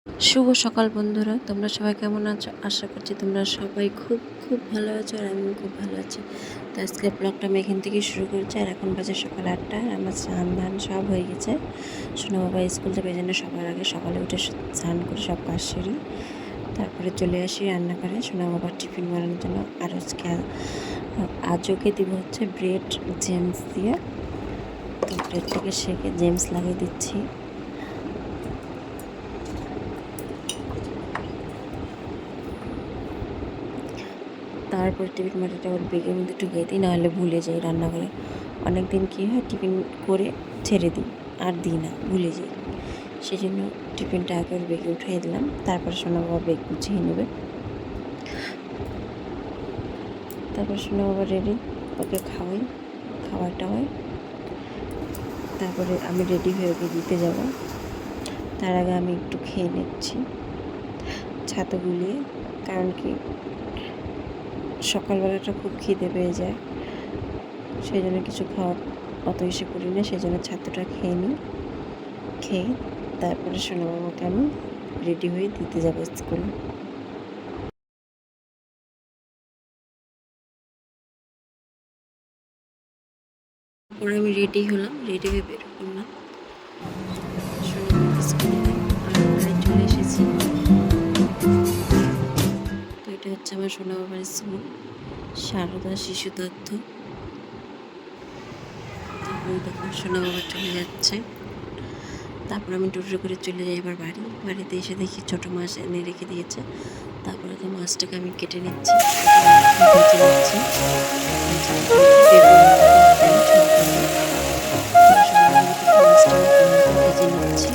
শুভ সকাল বন্ধুরা, তোমরা সবাই কেমন আছো? আশা করছি তোমরা সবাই খুব খুব ভালো আছো, আর আমিও খুব ভালো আছি। তো আজকে ব্লগটা আমি এখান থেকে শুরু করছি। আর এখন বাজে সকাল 8টা, আর আমার স্নান ধান সব হয়ে গেছে। সোনা বাবা স্কুল যাবে, এই জন্য সবার আগে সকালে উঠে স্নান করে সব কাজ সেরি তারপরে চলে আসি রান্নাঘরে সোনা বাবার টিফিন বানানোর জন্য। আর আজ ওকে দিব হচ্ছে ব্রেড জেমস দিয়ে। তো ব্রেডটাকে সেঁকে জেমস লাগিয়ে দিচ্ছি। তারপর টিফিন বাটিটা ওর বেগের মধ্যে ঢুকিয়ে দিই, নাহলে ভুলে যাই রান্নাঘরে। অনেক দিন কী হয়, টিফিন করে ছেড়ে দিই, আর দিই না, ভুলে যাই। সেই জন্য টিফিনটা আগে ওর বেগে উঠিয়ে দিলাম, তারপর সোনা বাবা বেগ গুছিয়ে নেবে। তারপর সোনা বাবা রেডি, ওকে খাওয়াই, খাওয়াটা হয়। তারপরে আমি রেডি হয়ে ওকে দিতে যাব। তার আগে আমি একটু খেয়ে নিচ্ছি ছাতু গুলিয়ে, কারণ কি সকালবেলাটা খুব খিদে পেয়ে যায়, সেই জন্য কিছু খাওয়া অত ইসে করি না। সেই জন্য ছাতুটা খেয়ে নিই। খেয়ে তারপরে সোনা বাবাকে আমি রেডি হয়ে দিতে যাব স্কুলে। পরে আমি রেডি হলাম, রেডি হয়ে বের করলাম সোনা বাবাকে স্কুলে। আর বাড়ি চলে এসেছি। তো এটা হচ্ছে আমার সোনা বাবার স্কুল, সারদা শিশু তথ্য। তারপরে দেখো সোনা বাবা চলে যাচ্ছে। তারপর আমি টোটো করে চলে যাই এবার বাড়িতে এসে দেখি ছোটো মাছ এনে রেখে দিয়েছে। তারপরে তো মাছটাকে আমি কেটে নিচ্ছি, ভেজে নিচ্ছি। মাছটা ভেজে নিচ্ছি।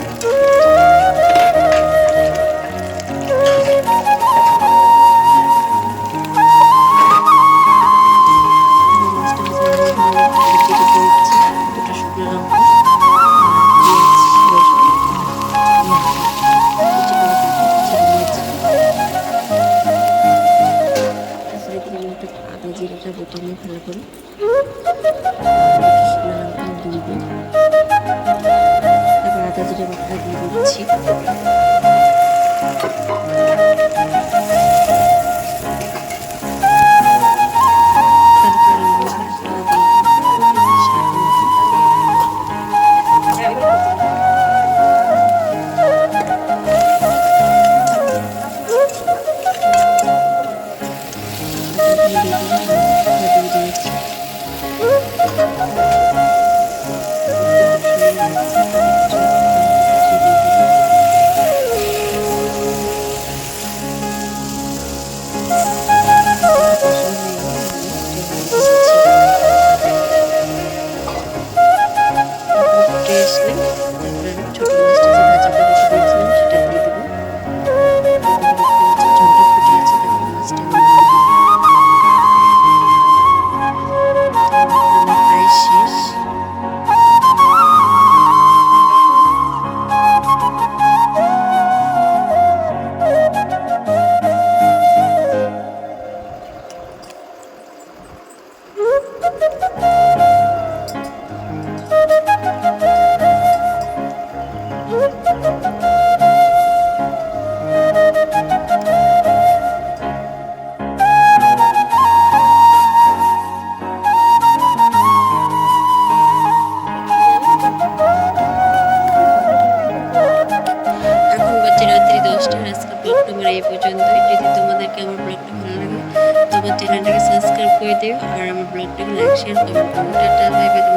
আদা জিরাটা বেটে নিয়ে ভালো করে শুকনো লঙ্কা দিয়ে দিই। তারপর আদা জিরা বাটা দিয়ে দিচ্ছি। আমার এই পর্যন্তই। যদি তোমাদেরকে আমার ব্লগটা ভালো লাগে, তোমার চ্যানেলটাকে সাবস্ক্রাইব করে দিও, আর আমার ব্লগটাকে লাইক শেয়ার কমেন্ট করো। Tata, bye bye.